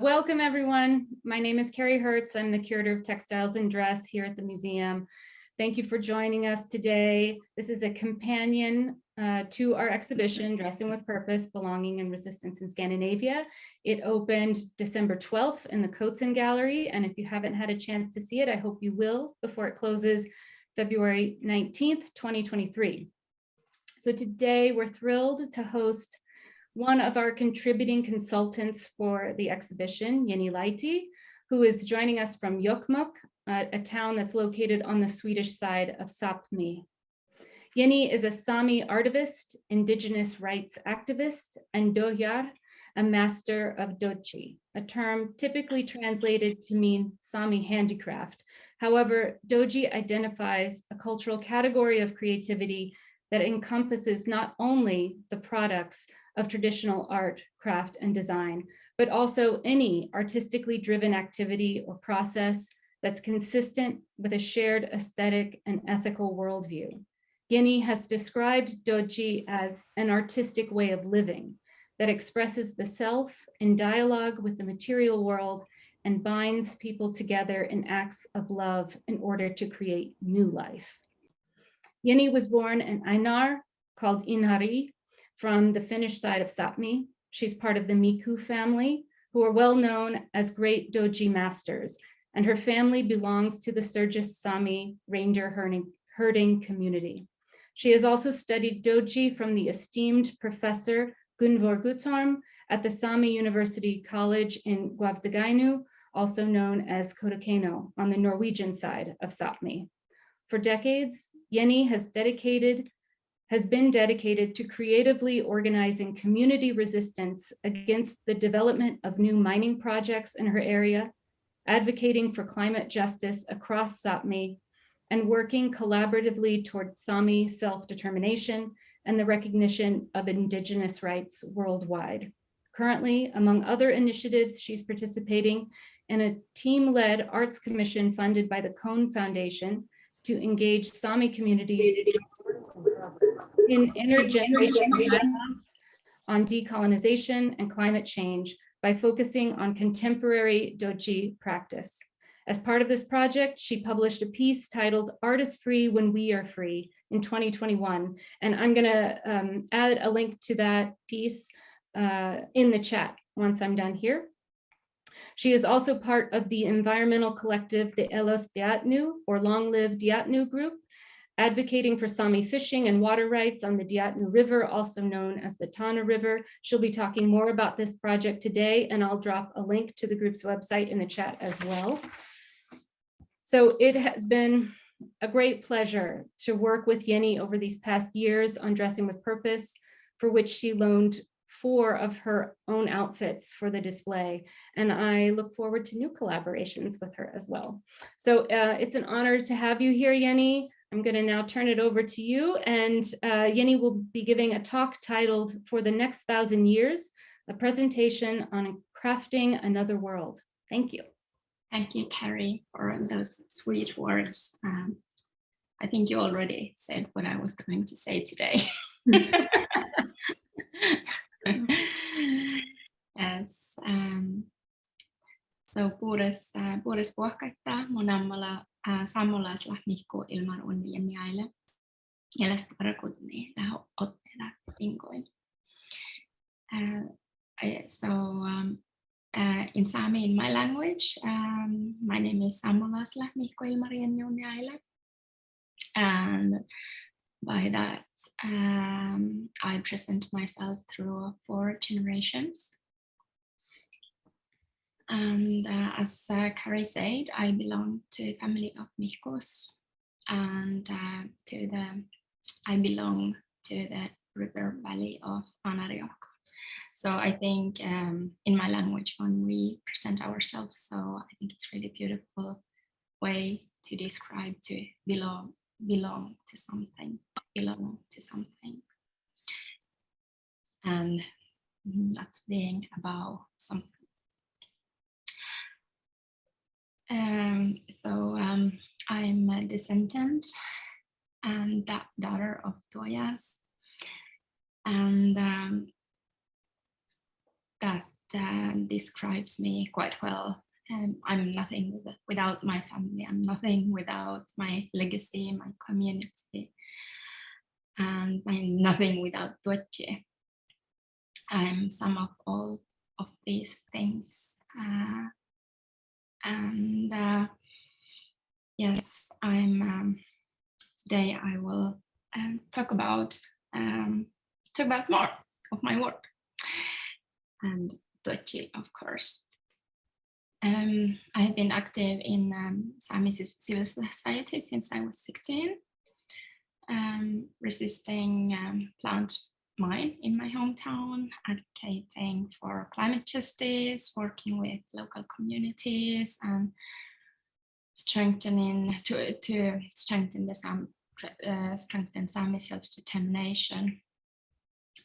Welcome everyone. My name is Carrie Hertz. I'm the curator of textiles and dress here at the museum. Thank you for joining us today. This is a companion to our exhibition, Dressing with Purpose, Belonging and Resistance in Scandinavia. It opened December 12th in the Coatsen Gallery, and if you haven't had a chance to see it, I hope you will before it closes February 19th, 2023. So today we're thrilled to host one of our contributing consultants for the exhibition, Jenni Laiti, who is joining us from Jokkmokk, a town that's located on the Swedish side of Saami. Jenni is a Saami artivist, Indigenous rights activist, and duojár, a master of doji, a term typically translated to mean Saami handicraft. However, doji identifies a cultural category of creativity that encompasses not only the products of traditional art, craft, and design, but also any artistically driven activity or process that's consistent with a shared aesthetic and ethical worldview. Jenni has described doji as an artistic way of living that expresses the self in dialogue with the material world and binds people together in acts of love in order to create new life. Jenni was born in Aanaar, called Inari, from the Finnish side of Saami. She's part of the Miku family, who are well known as great doji masters, and her family belongs to the Surges Saami reindeer herding community. She has also studied doji from the esteemed professor Gunvor Guttorm at the Saami University College in Guavdegainu, also known as Kodakeno, on the Norwegian side of Saami. For decades, Jenni has been dedicated to creatively organizing community resistance against the development of new mining projects in her area, advocating for climate justice across Saami, and working collaboratively toward Saami self-determination and the recognition of Indigenous rights worldwide. Currently, among other initiatives, she's participating in a team-led arts commission funded by the Cone Foundation to engage Saami communities in intergenerational dialogues on decolonization and climate change by focusing on contemporary doji practice. As part of this project, she published a piece titled "Art is Free When We Are Free" in 2021. And I'm gonna add a link to that piece in the chat once I'm done here. She is also part of the environmental collective, the Elos Diatnu, or Long Live Diatnu group, advocating for Saami fishing and water rights on the Diatnu River, also known as the Tana River. She'll be talking more about this project today, and I'll drop a link to the group's website in the chat as well. So it has been a great pleasure to work with Jenni over these past years on Dressing with Purpose, for which she loaned 4 of her own outfits for the display. And I look forward to new collaborations with her as well. So it's an honor to have you here, Jenni. I'm going to now turn it over to you, and Jenni will be giving a talk titled "For the Next 1,000 Years, a presentation on crafting another world." Thank you. Thank you, Carrie, for those sweet words. I think you already said what I was going to say today. Yes. So puores puhkaittaa mun ammalla sammulasla Mikko ilman Unni Jenni Aili Laiti tarkoitani läho otteena tinkoin. In Saami, in my language, my name is Sammulasla Mikko Jenni Unni Aili, and by that I present myself through 4 generations. And as Carrie said, I belong to the family of Mikkos, and I belong to the river valley of Aanaar. So I think in my language, when we present ourselves, so I think it's really beautiful way to describe to belong to something, and that's being about something. I'm a descendant and daughter of duojárs, and that describes me quite well. I'm nothing without my family. I'm nothing without my legacy, my community, and I'm nothing without duojár. I'm some of all of these things. Yes, today I will talk about more of my work and duojár, of course. I have been active in Saami civil society since I was 16, resisting plant mine in my hometown, advocating for climate justice, working with local communities, and strengthen Saami self-determination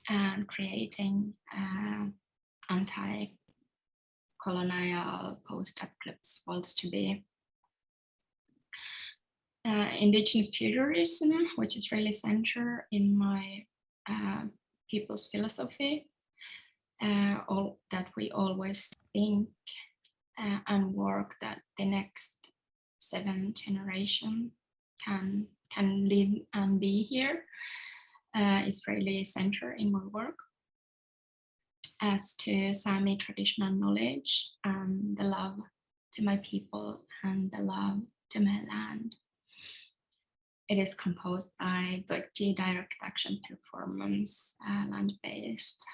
and creating anti-colonial post-apocalypse worlds to be. Indigenous futurism, which is really central in my people's philosophy, all that we always think and work that the next 7 generations can live and be here, is really central in my work. As to Saami traditional knowledge and the love to my people and the love to my land. It is composed by duojár direct action performance, land-based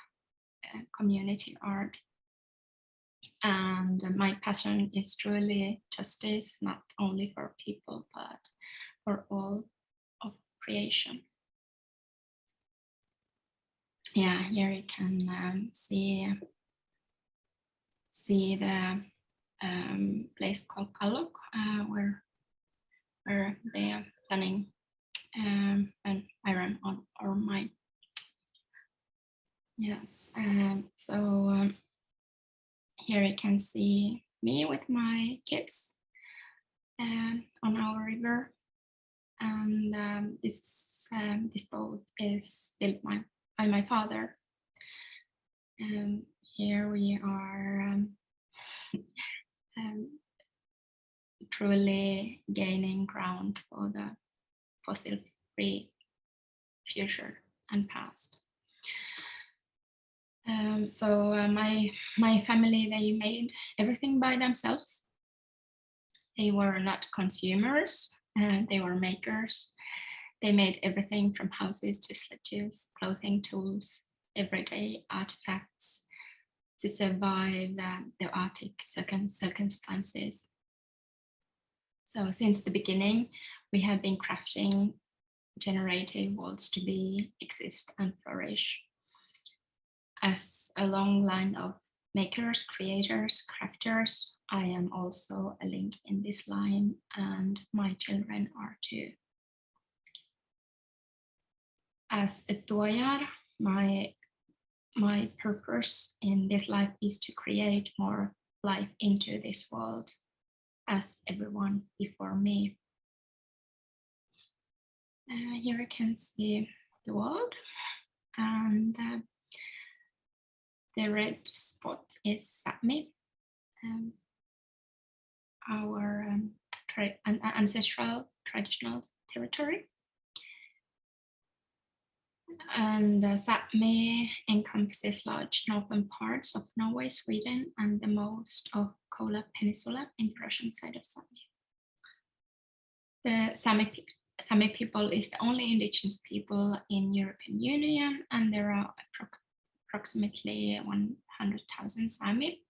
community art. And my passion is truly justice, not only for people, but for all of creation. Yeah, here you can see the place called Jokkmokk, where they are planning an iron ore mine. Yes, so here you can see me with my kids on our river, and this boat is built by my father. Here we are truly gaining ground for the fossil-free future and past. So my family, they made everything by themselves. They were not consumers, they were makers. They made everything from houses to sledges, clothing, tools, everyday artifacts to survive the Arctic circumstances. So since the beginning, we have been crafting generative worlds to be, exist, and flourish. As a long line of makers, creators, crafters, I am also a link in this line, and my children are too. As a duojár, my purpose in this life is to create more life into this world, as everyone before me. Here you can see the world, and the red spot is Saami, our ancestral traditional territory. And Saami encompasses large northern parts of Norway, Sweden, and the most of Kola Peninsula in the Russian side of Saami. The Saami people is the only indigenous people in European Union, and there are approximately 100,000 Saami.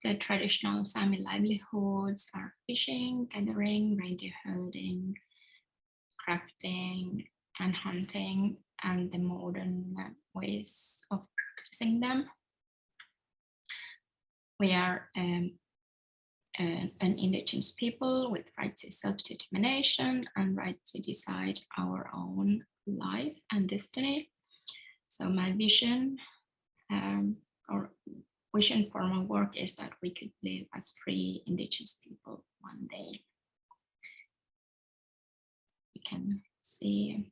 The traditional Saami livelihoods are fishing, gathering, reindeer herding, crafting, and hunting, and the modern ways of practicing them. We are an indigenous people with right to self-determination and right to decide our own life and destiny. So my vision or vision for my work is that we could live as free indigenous people one day. You can see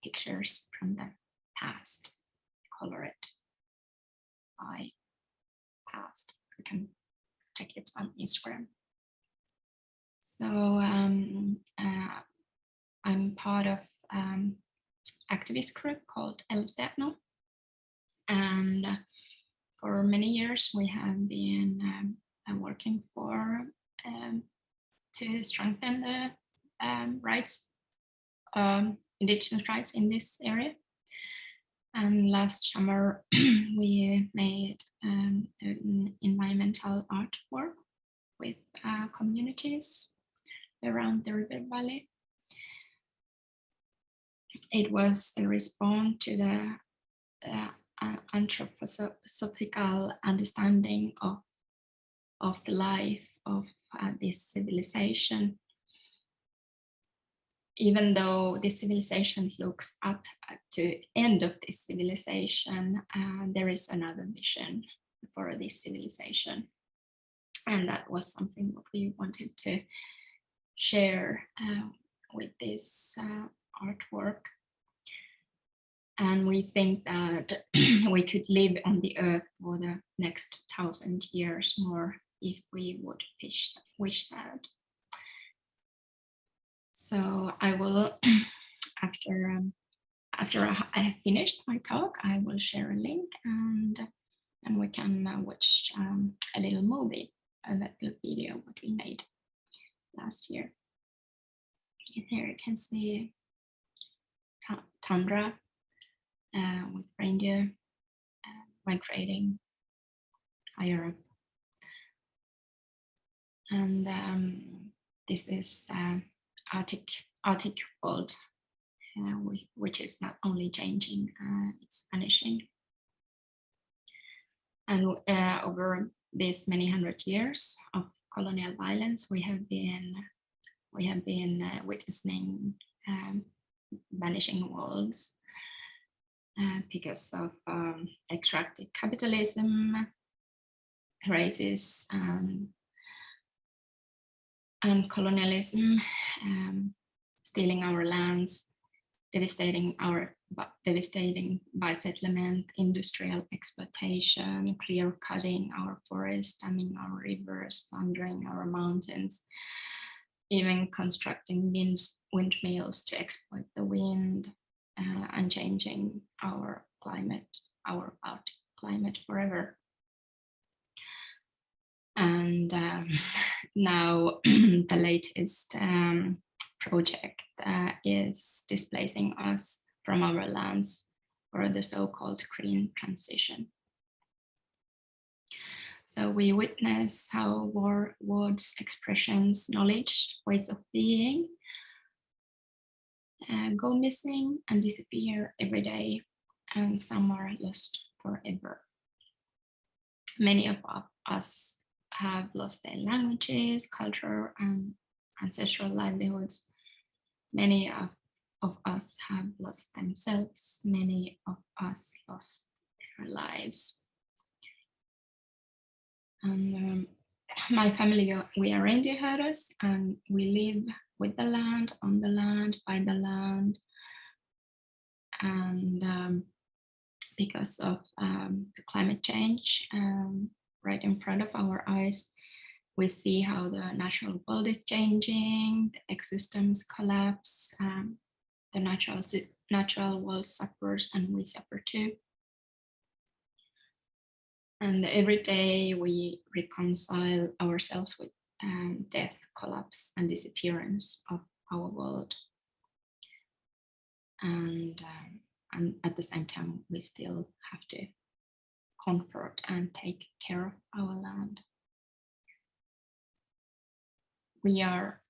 pictures from the past, colored by past. You can check it on Instagram. So I'm part of activist group called Elsteno, and for many years we have been working for to strengthen the rights, Indigenous rights in this area. And last summer we made an environmental artwork with communities around the river valley. It was a response to the anthroposophical understanding of the life of this civilization. Even though this civilization looks up to the end of this civilization, there is another vision for this civilization. And that was something that we wanted to share with this artwork. And we think that we could live on the earth for the next 1,000 years more if we would wish that. So I will, after I have finished my talk, I will share a link and we can watch a little movie, a little video what we made last year. Here you can see tundra with reindeer migrating higher up. And this is Arctic world, which is not only changing, it's vanishing. And over these many hundred years of colonial violence, we have been witnessing vanishing worlds because of extractive capitalism, racism, and colonialism, stealing our lands, devastating by settlement, industrial exploitation, clear cutting our forests, damming our rivers, plundering our mountains, even constructing windmills to exploit the wind, and changing our climate, our Arctic climate forever. And now the latest project is displacing us from our lands for the so-called green transition. So we witness how words, expressions, knowledge, ways of being go missing and disappear every day, and some are lost forever. Many of us have lost their languages, culture, and ancestral livelihoods. Many of us have lost themselves. Many of us lost their lives. And my family, we are reindeer herders, and we live with the land, on the land, by the land. And because of the climate change, right in front of our eyes, we see how the natural world is changing, the ecosystems collapse, the natural world suffers, and we suffer too. And every day we reconcile ourselves with death, collapse, and disappearance of our world. And at the same time, we still have to comfort and take care of our land. We are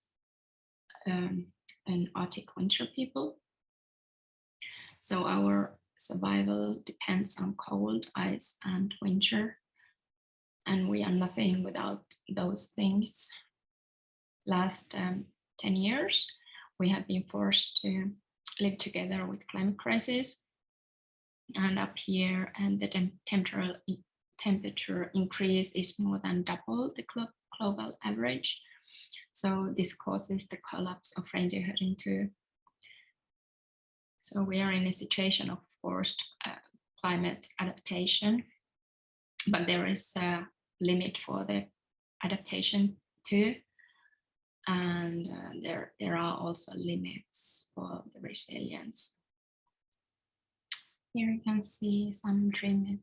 an Arctic winter people. So our survival depends on cold, ice, and winter. And we are nothing without those things. Last 10 years, we have been forced to live together with climate crisis. And up here, and the temperature increase is more than double the global average. So this causes the collapse of reindeer herding too. So we are in a situation of forced climate adaptation. but there is a limit for the adaptation too. And there are also limits for the resilience. Here you can see some driven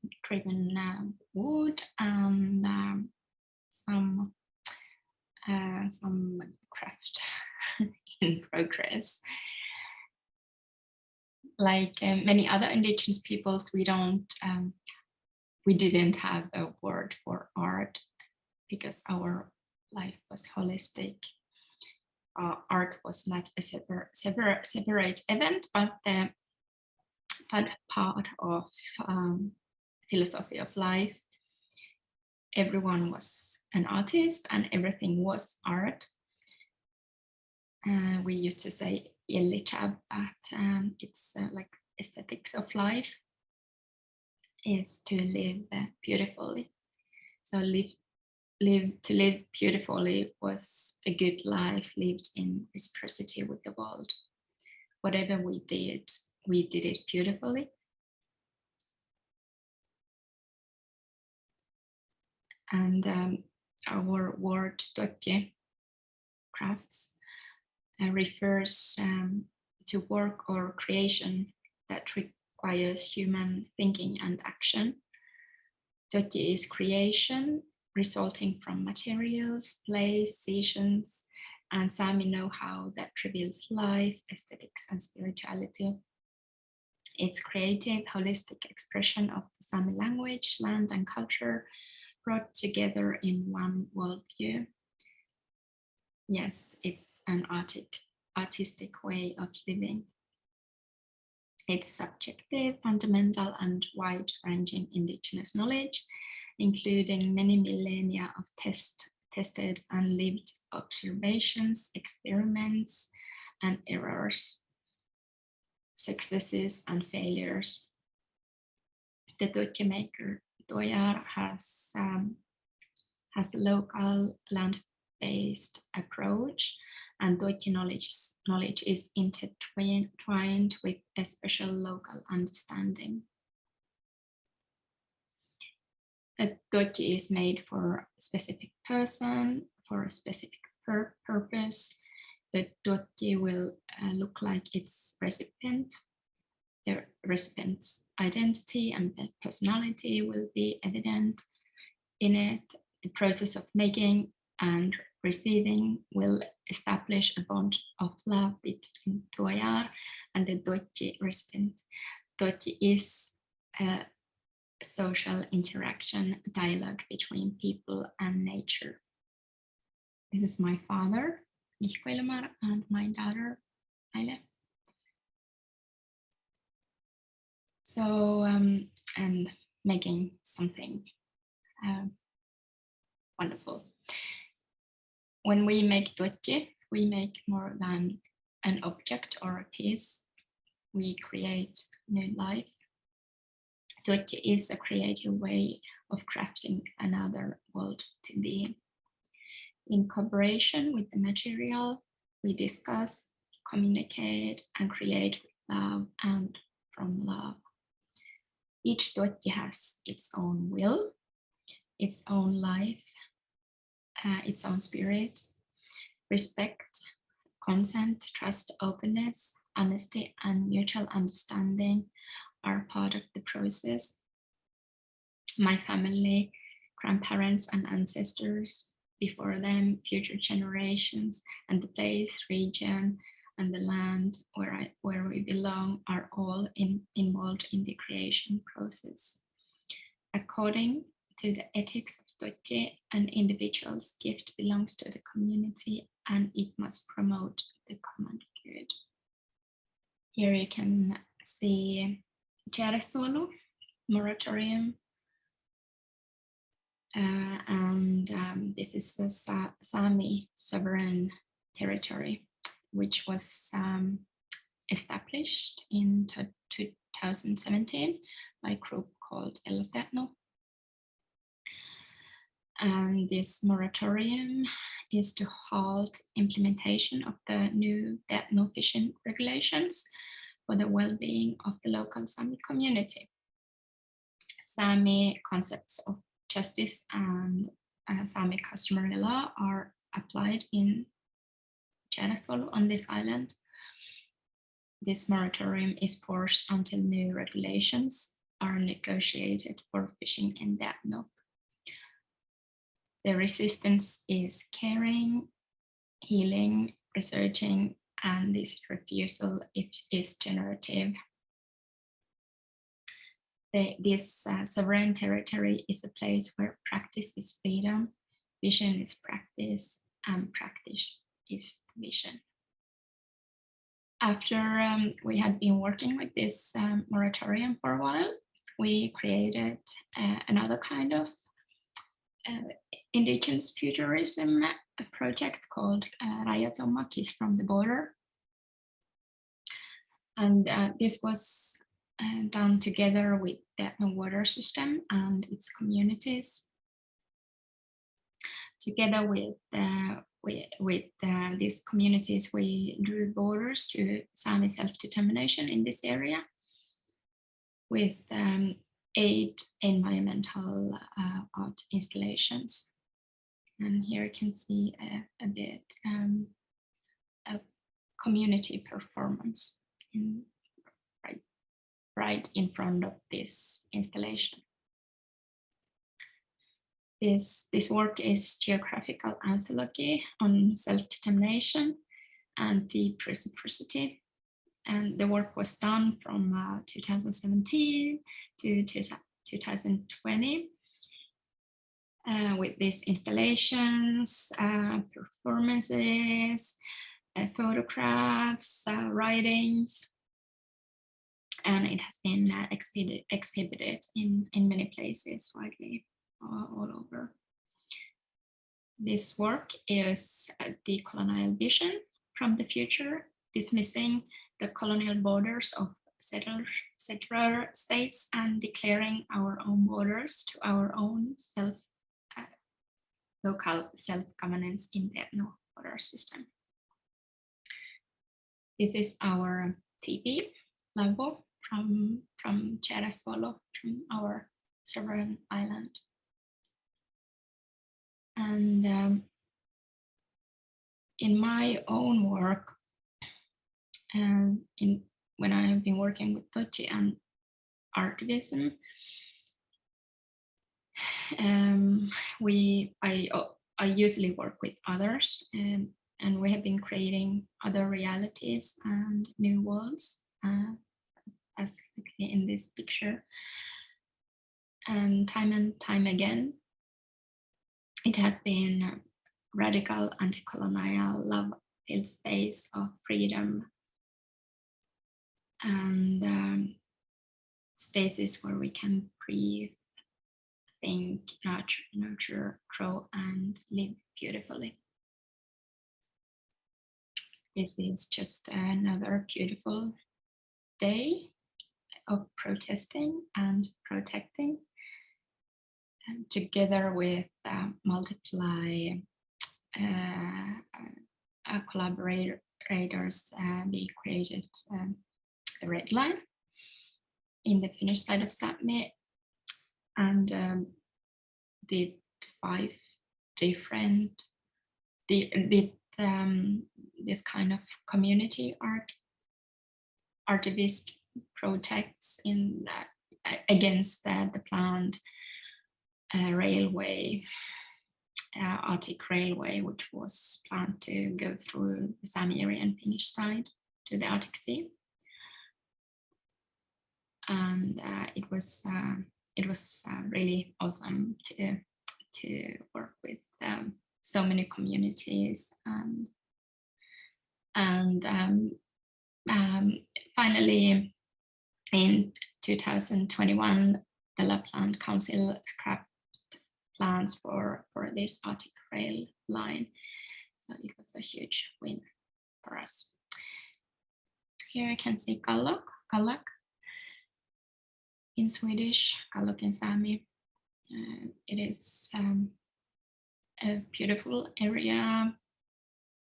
wood and some craft in progress. Like many other indigenous peoples, we didn't have a word for art because our life was holistic. Art was like a separate event, but part of philosophy of life. Everyone was an artist and everything was art. We used to say "illichab," but it's like aesthetics of life is to live beautifully. So to live beautifully was a good life lived in reciprocity with the world. Whatever we did it beautifully. And our word "duojár," crafts, refers to work or creation that requires human thinking and action. Duojár is creation resulting from materials, place, seasons, and Saami know-how that reveals life, aesthetics, and spirituality. It's creative, holistic expression of the Saami language, land, and culture brought together in one worldview. Yes, it's an artistic way of living. It's subjective, fundamental, and wide-ranging indigenous knowledge, including many millennia of tested and lived observations, experiments, and errors, successes and failures. The duojár maker duojár has a local land-based approach, and duojár knowledge is intertwined with a special local understanding. A duojár is made for a specific person, for a specific purpose. The duojár will look like its recipient. The recipient's identity and personality will be evident in it. The process of making and receiving will establish a bond of love between duojár and the duojár recipient. Duojár is a social interaction, dialogue between people and nature. This is my father, Mikko, and my daughter, Aile. So, and making something wonderful. When we make duojár, we make more than an object or a piece. We create new life. Duojár is a creative way of crafting another world to be. In cooperation with the material, we discuss, communicate, and create with love and from love. Each duojár has its own will, its own life, its own spirit. Respect, consent, trust, openness, honesty, and mutual understanding are part of the process. My family, grandparents, and ancestors, before them, future generations, and the place, region, and the land where we belong are all involved in the creation process. According to the ethics of duojár, an individual's gift belongs to the community and it must promote the common good. Here you can see Järjesolu moratorium, and this is the Saami sovereign territory, which was established in 2017 by a group called Elostetno. And this moratorium is to halt implementation of the new Tetno fishing regulations for the well-being of the local Saami community. Saami concepts of justice and Saami customary law are applied in Tjärnäsvuolo on this island. This moratorium is forced until new regulations are negotiated for fishing in the Jokkmokk. The resistance is caring, healing, researching, and this refusal is generative. This sovereign territory is a place where practice is freedom, vision is practice, and practice is vision. After we had been working with this moratorium for a while, we created another kind of Indigenous futurism project called Jokkmokk from the border. And this was done together with the water system and its communities. Together with these communities, we drew borders to Saami self-determination in this area with 8 environmental art installations. And here you can see a bit a community performance right in front of this installation. This work is geographical anthology on self-determination and deep reciprocity. And the work was done from 2017 to 2020 with these installations, performances, photographs, writings, and it has been exhibited in many places widely all over. This work is a decolonial vision from the future, dismissing the colonial borders of settler states and declaring our own borders to our own local self-governance in the water system. This is our TP, Lavu, from Tjärnäsvuolo, from our sovereign island. And in my own work, when I have been working with duojár and artivism, I usually work with others, and we have been creating other realities and new worlds, as in this picture. And time again, it has been radical anti-colonial love-filled space of freedom and spaces where we can breathe, think, nurture, grow, and live beautifully. This is just another beautiful day of protesting and protecting, and together with multiply collaborators, we created a red line in the Finnish side of Saami, and did 5 different this kind of community artivist projects in against the planned railway, Arctic Railway, which was planned to go through the Saami and Finnish side to the Arctic Sea. And it was really awesome to work with so many communities, and finally in 2021 the Lapland Council scrapped plans for this Arctic rail line, so it was a huge win for us. Here I can see Kallak in Swedish, Kallak in Saami. It is a beautiful area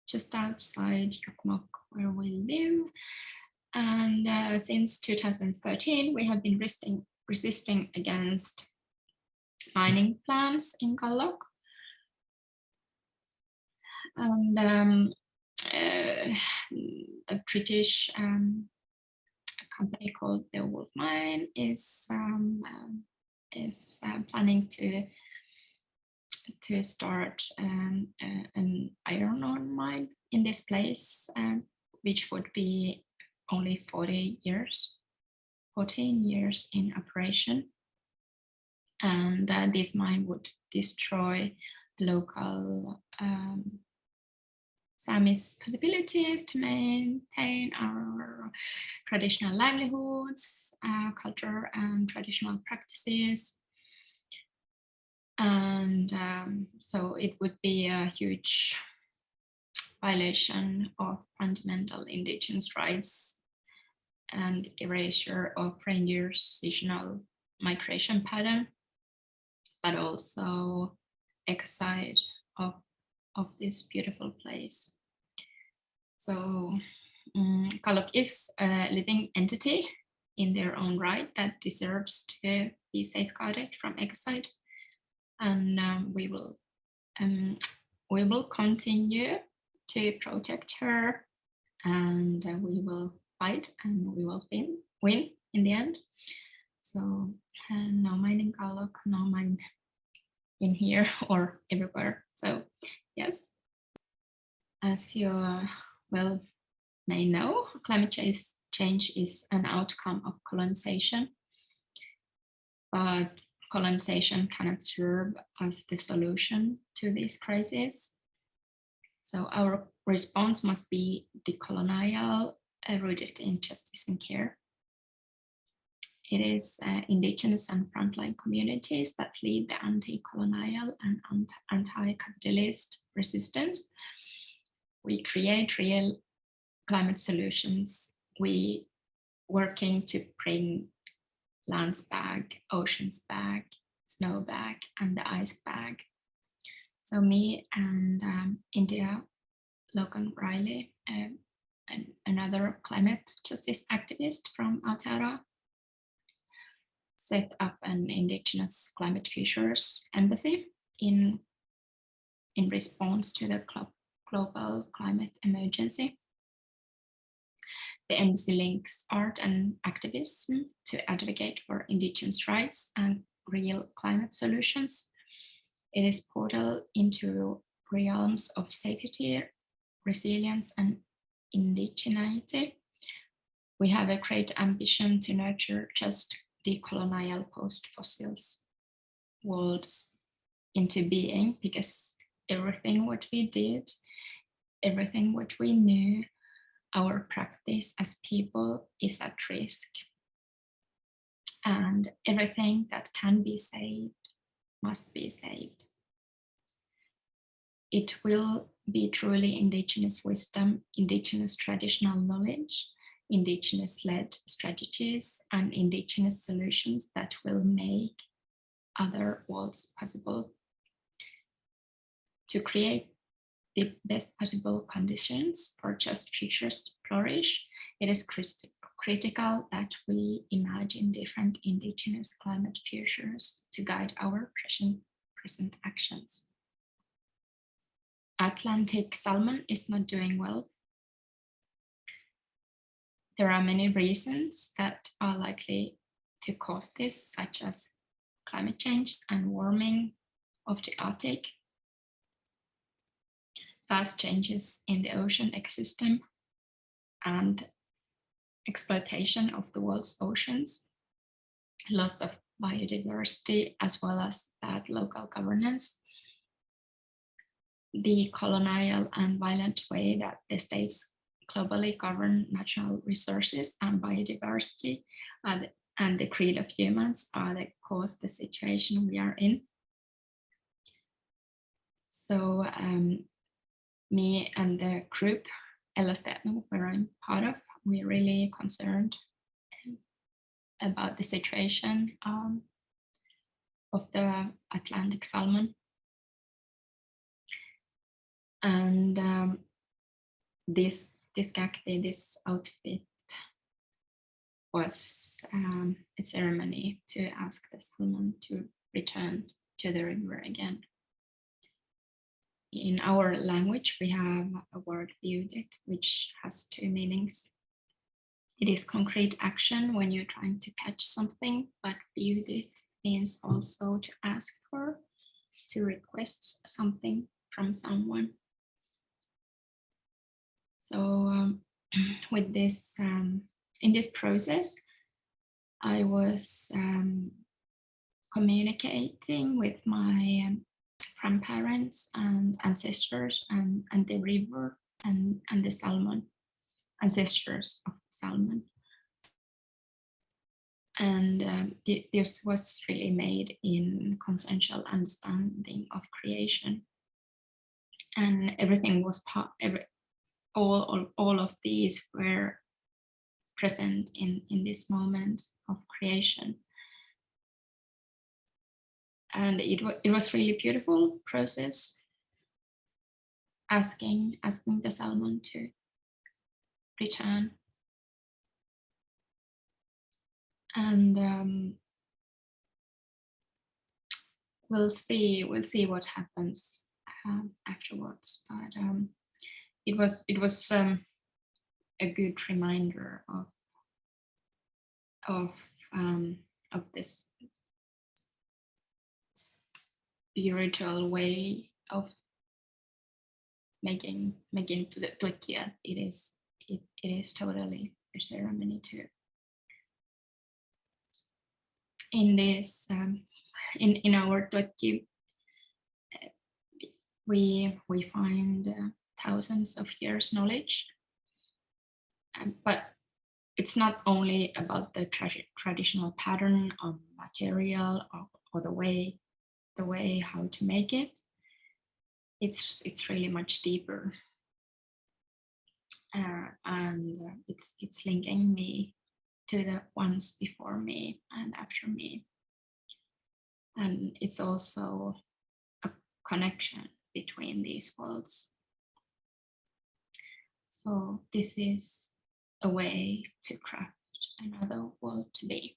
just outside Jokkmokk where we live, and since 2013 we have been resisting against mining plans in Jokkmokk. And a British company called the Wolf Mine is planning to start an iron ore mine in this place, which would be only 14 years in operation. And this mine would destroy the local Saami's possibilities to maintain our traditional livelihoods, culture, and traditional practices. And so it would be a huge violation of fundamental Indigenous rights and erasure of reindeer's seasonal migration pattern, but also ecocide of this beautiful place. So Jokkmokk is a living entity in their own right that deserves to be safeguarded from ecocide, and we will continue to protect her, and we will fight, and we will win in the end. So no mine in Jokkmokk, no mine in here or everywhere. So yes, as you well may know, climate change is an outcome of colonization, but colonization cannot serve as the solution to this crisis. So our response must be decolonial, rooted in justice and care. It is Indigenous and frontline communities that lead the anti-colonial and anti-capitalist resistance. We create real climate solutions. We working to bring lands back, oceans back, snow back, and the ice back. So me and India Logan Riley, another climate justice activist from Aanaar, set up an Indigenous climate futures embassy in response to the global climate emergency. The embassy links art and activism to advocate for Indigenous rights and real climate solutions. It is a portal into realms of safety, resilience, and indigeneity. We have a great ambition to nurture just decolonial post-fossils worlds into being, because everything what we did, everything what we knew, our practice as people is at risk. And everything that can be saved must be saved. It will be truly Indigenous wisdom, Indigenous traditional knowledge, Indigenous-led strategies, and Indigenous solutions that will make other worlds possible. To create the best possible conditions for just futures to flourish, it is critical that we imagine different Indigenous climate futures to guide our present actions. Atlantic salmon is not doing well. There are many reasons that are likely to cause this, such as climate change and warming of the Arctic, fast changes in the ocean ecosystem, and exploitation of the world's oceans, loss of biodiversity, as well as bad local governance. The colonial and violent way that the states globally govern natural resources and biodiversity and the greed of humans are that cause the situation we are in. So me and the group Elasteno, where I'm part of, we're really concerned about the situation of the Atlantic salmon. And this hkke, this outfit, was a ceremony to ask the salmon to returned to the river again. In our language, we have a word bjudet, which has two meanings. It is concrete action when you're trying to catch something, but bjudet means also to ask for, to request something from someone. So with this, in this process, I was communicating with my grandparents and ancestors and the river and the salmon, ancestors of salmon. And this was really made in consensual understanding of creation. And everything was all of these were present in this moment of creation. And it was really beautiful process, asking the salmon to return. And we'll see what happens afterwards. But it was a good reminder of this spiritual way of making to the duojár. It is totally a ceremony too. In this in our duojár, we find thousands of years knowledge, but it's not only about the traditional pattern of material or the way how to make it. It's really much deeper, and it's linking me to the ones before me and after me, and it's also a connection between these worlds. So this is a way to craft another world to be.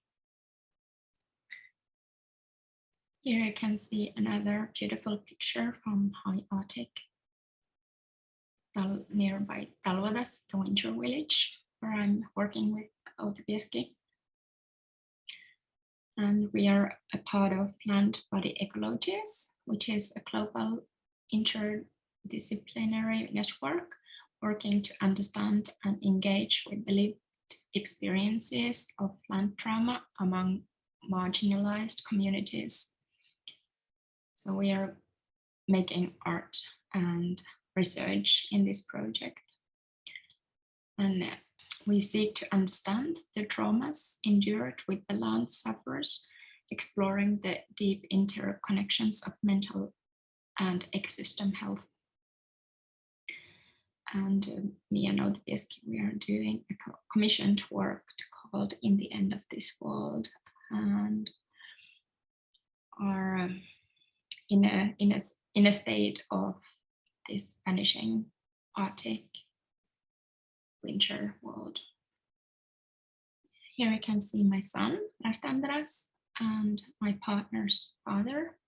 Here you can see another beautiful picture from High Arctic, nearby Talvadas, the winter village, where I'm working with artivist. And we are a part of Plant Body Ecologies, which is a global interdisciplinary network working to understand and engage with the lived experiences of plant trauma among marginalized communities. So we are making art and research in this project. And we seek to understand the traumas endured with the land sufferers, exploring the deep interconnections of mental and ecosystem health. And me and artivist, we are doing a commissioned work called In the End of This World, and are in a state of this vanishing Arctic winter world. Here you can see my son, Rastandras, and my partner's father,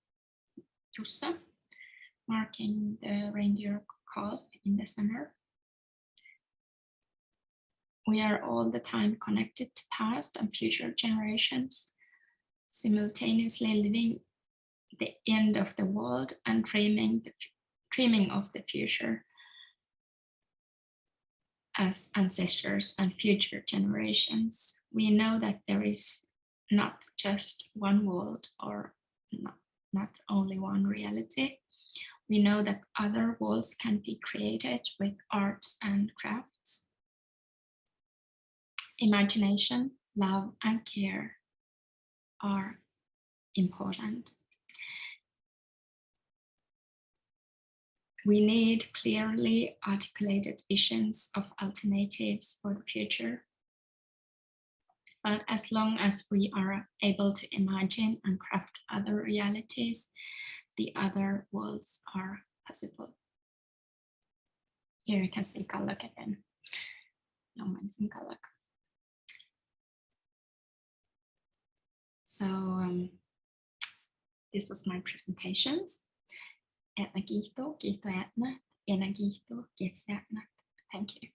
Jussa, marking the reindeer calf in the center. We are all the time connected to past and future generations, simultaneously living the end of the world and dreaming of the future as ancestors and future generations. We know that there is not just one world or not only one reality. We know that other worlds can be created with arts and crafts. Imagination, love, and care are important. We need clearly articulated visions of alternatives for the future. But as long as we are able to imagine and craft other realities, the other worlds are possible. Here you can see Kallak again. Amazing Kallak. So this was my presentations. Etna kiito, kiito Etna, ena kiito, kiitos Etna. Thank you.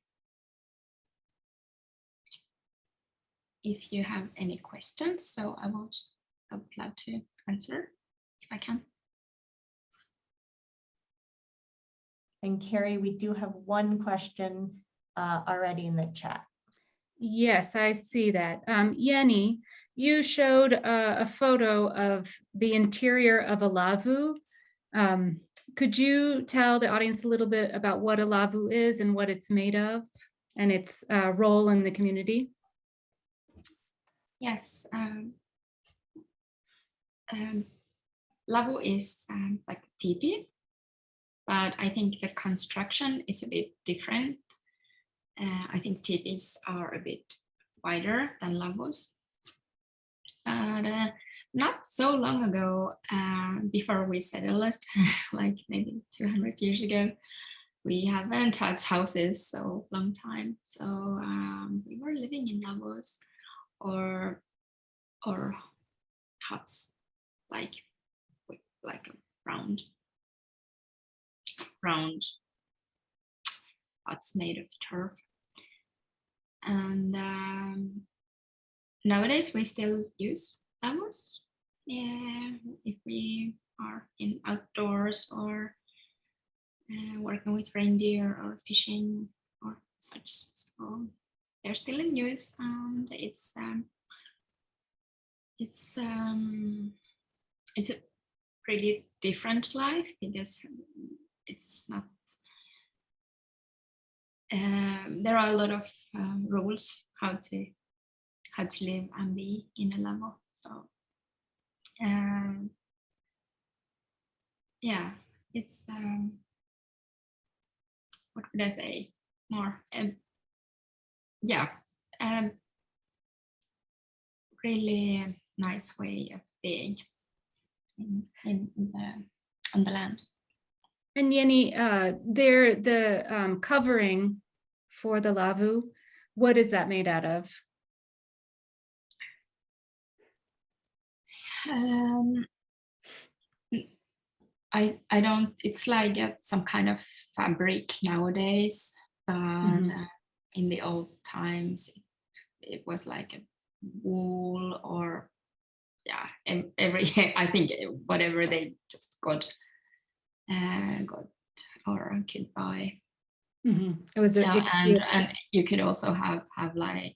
If you have any questions, so I would love to answer if I can. And Carrie, we do have one question already in the chat. Yes, I see that. Jenni, you showed a photo of the interior of a Lavu. Could you tell the audience a little bit about what a Lavu is and what it's made of and its role in the community? Yes, Lavu is like teepee, but I think the construction is a bit different. I think teepees are a bit wider than Lavus. Not so long ago, before we settled, like maybe 200 years ago, we haven't had houses so long time. So we were living in Lavus or huts, like a round huts made of turf. And nowadays we still use Lavus. Yeah, if we are in outdoors or working with reindeer or fishing or such. So they're still in use, and it's a pretty different life because it's not. There are a lot of rules how to live and be in a Lavu. So yeah, it's what would I say more? Yeah, really nice way of being on the land. And Jenni, the covering for the Lavu, what is that made out of? I don't, it's like some kind of fabric nowadays, but in the old times it was like a wool or I think whatever they just got or could buy. It was and you could also have like,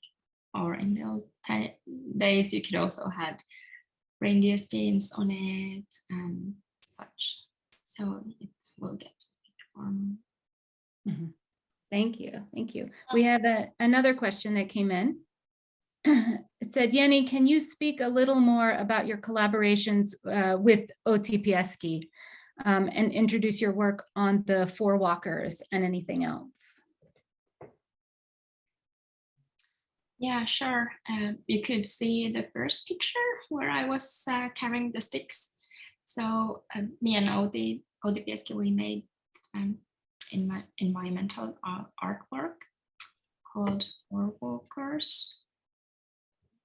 or in the old days you could also had reindeer skins on it and such, so it will get warm. Thank you. We have another question that came in. It said, Jenni, can you speak a little more about your collaborations with OTPSki and introduce your work on the Four Walkers and anything else? Yeah, sure. You could see the first picture where I was carrying the sticks. So me and OTPSki, we made environmental artwork called Four Walkers.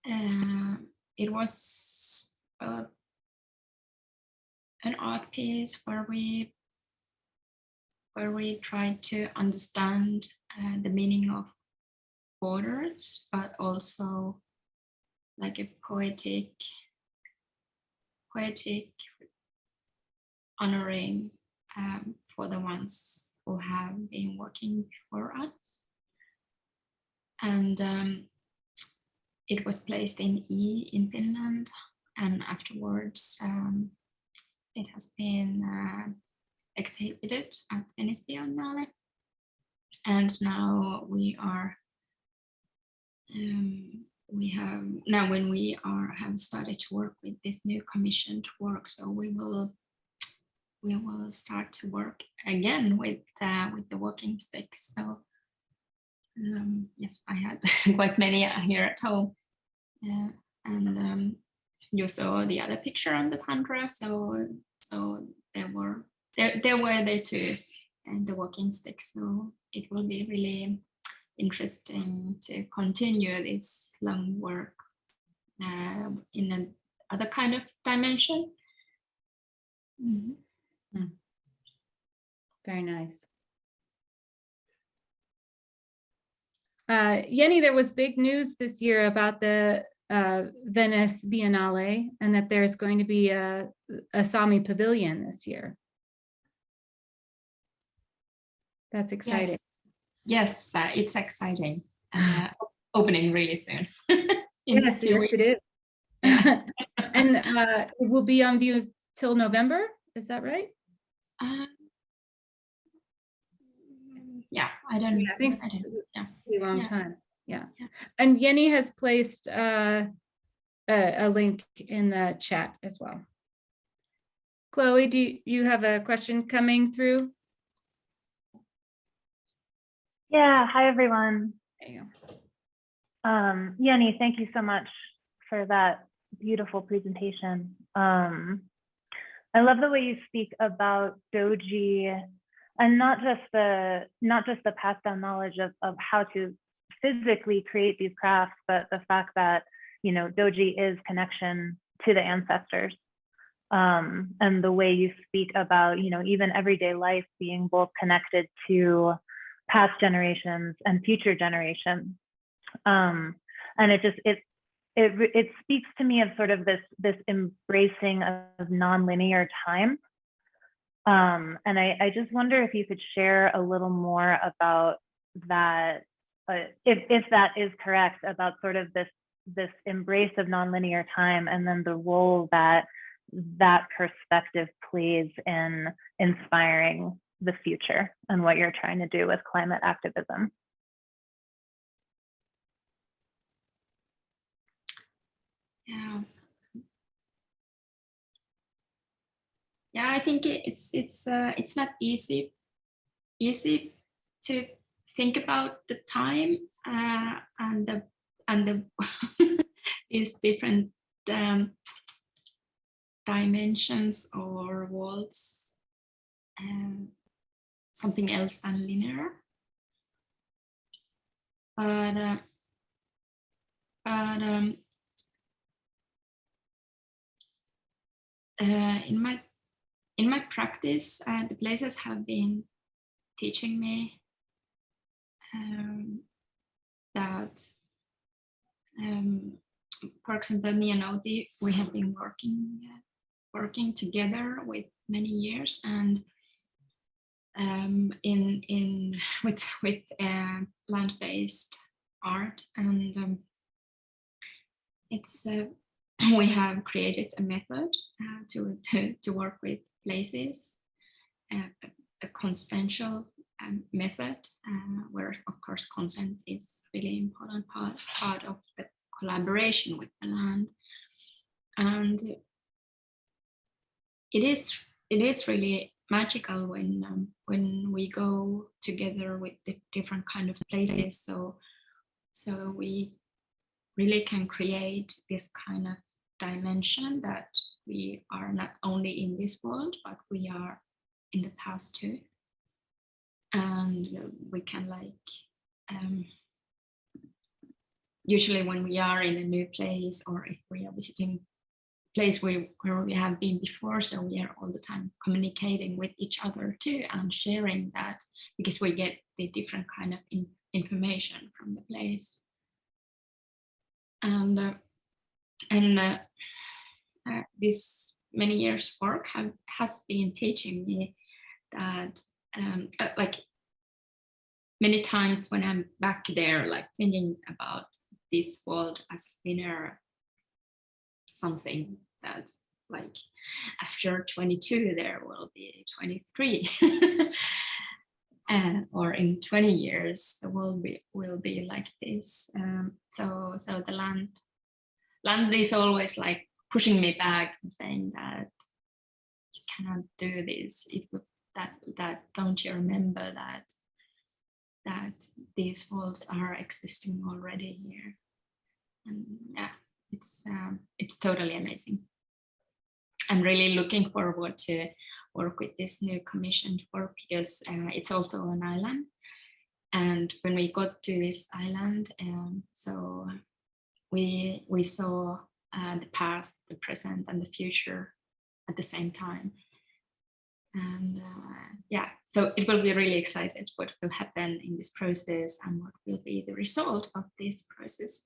It was an art piece where we tried to understand the meaning of borders, but also like a poetic honoring for the ones who have been working for us. And it was placed in in Finland, and afterwards it has been exhibited at Finnish Biennale. And now when we have started to work with this new commissioned work, so we will start to work again with the walking sticks. So yes, I had quite many here at home, and you saw the other picture on the tundra. So there were there too, and the walking sticks. So it will be really interesting to continue this long work in another kind of dimension. Mhm. Very nice. Jenni, there was big news this year about the Venice Biennale and that there's going to be a Saami pavilion this year. That's exciting. Yes, it's exciting. Opening really soon. Yes, yes, it is. Yeah. And it will be on view till November. Is that right? Yeah, I don't know. Yeah, I think Yeah. pretty long Yeah. time. Yeah. Yeah. And Jenni has placed a link in the chat as well. Chloe, do you have a question coming through? Yeah, hi everyone. There you go. Jenni, thank you so much for that beautiful presentation. I love the way you speak about doji and not just the passed down knowledge of how to physically create these crafts, but the fact that, you know, doji is connection to the ancestors. And the way you speak about, you know, even everyday life being both connected to past generations and future generations. And it speaks to me of sort of this embracing of nonlinear time. And I just wonder if you could share a little more about that, if that is correct, about sort of this embrace of nonlinear time, and then the role that perspective plays in inspiring the future and what you're trying to do with climate activism. Yeah. Yeah, I think it's not easy to think about the time and the these different dimensions or worlds, something else than linear. But in my practice, the places have been teaching me that, for example, me and Oti, we have been working together with many years, and with land-based art, and it's we have created a method to work with places, a consensual method, where of course consent is really important part of the collaboration with the land, and it is really magical when we go together with the different kind of places, so we really can create this kind of dimension that we are not only in this world, but we are in the past too. And we can, like, usually when we are in a new place, or if we are visiting place where we have been before, so we are all the time communicating with each other too, and sharing that, because we get the different kind of information from the place. And this many years work has been teaching me that, like, many times when I'm back there, like thinking about this world as linear, something that, like, after 22 there will be 23. Or in 20 years the world will be like this. So the land is always like pushing me back and saying that you cannot do this. That don't you remember that these worlds are existing already here? And yeah, it's totally amazing. I'm really looking forward to work with this new commissioned work, because it's also an island. And when we got to this island, so we saw the past, the present, and the future at the same time. And yeah, so it will be really excited what will happen in this process and what will be the result of this process.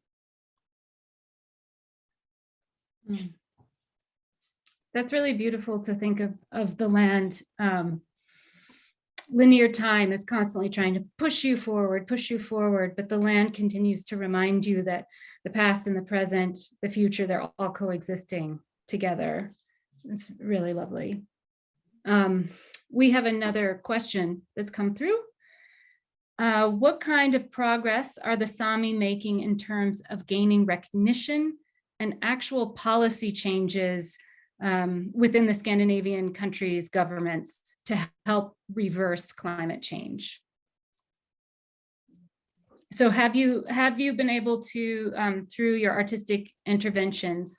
That's really beautiful to think of the land. Linear time is constantly trying to push you forward, but the land continues to remind you that the past and the present, the future, they're all coexisting together. It's really lovely. We have another question that's come through. What kind of progress are the Saami making in terms of gaining recognition and actual policy changes within the Scandinavian countries' governments to help reverse climate change? So have you been able to, through your artistic interventions,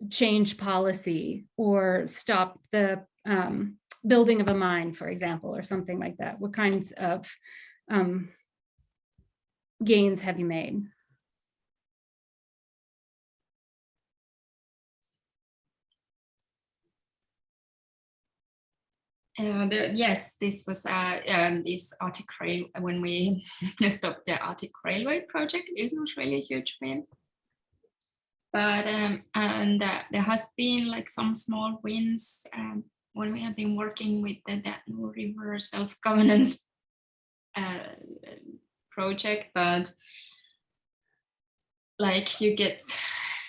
change policy or stop the building of a mine, for example, or something like that? What kinds of gains have you made? Yes, this was this Arctic Rail, when we stopped the Arctic Railway project, it was really a huge win. But and there has been like some small wins when we have been working with the Danube River self-governance project, but like you get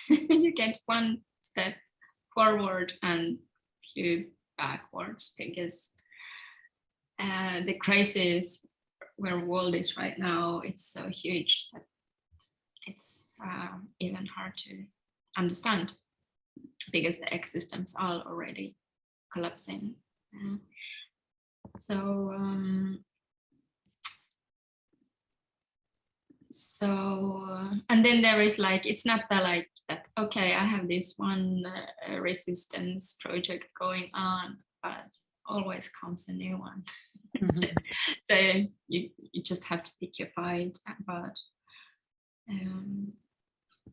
you get one step forward and few backwards, because the crisis where the world is right now, it's so huge that it's even hard to understand, because the ecosystems are already collapsing. And then there is like, it's not that like that, okay, I have this one resistance project going on, but always comes a new one. Mm-hmm. So you just have to pick your fight, but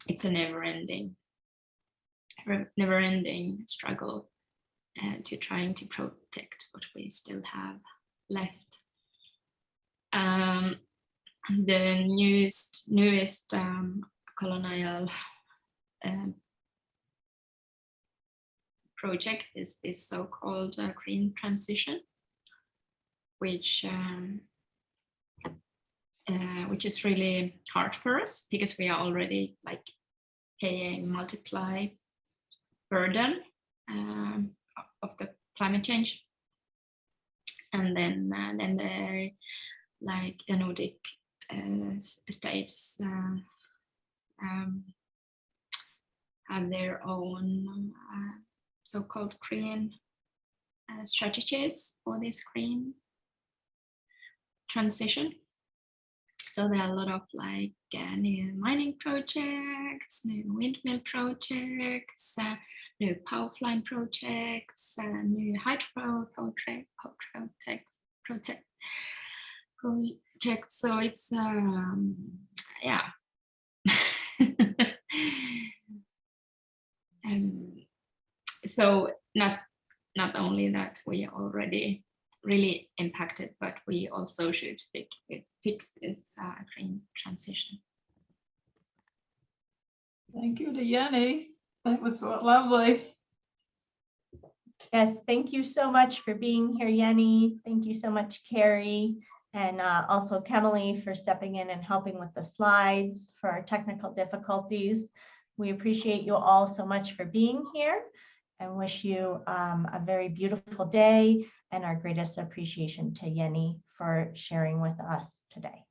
it's a never-ending struggle to trying to protect what we still have left. The newest colonial project is this so-called green transition, which is really hard for us, because we are already like paying multiply burden of the climate change, and then the like the Nordic states have their own so-called green strategies for this green transition. So there are a lot of like new mining projects, new windmill projects, new power line projects, new hydro projects. So it's yeah. So not only that we are already really impacted, but we also should fix this green transition. Thank you to Jenni. That was lovely. Yes, thank you so much for being here, Jenni. Thank you so much, Carrie, and also Kemily for stepping in and helping with the slides for our technical difficulties. We appreciate you all so much for being here and wish you a very beautiful day, and our greatest appreciation to Jenni for sharing with us today.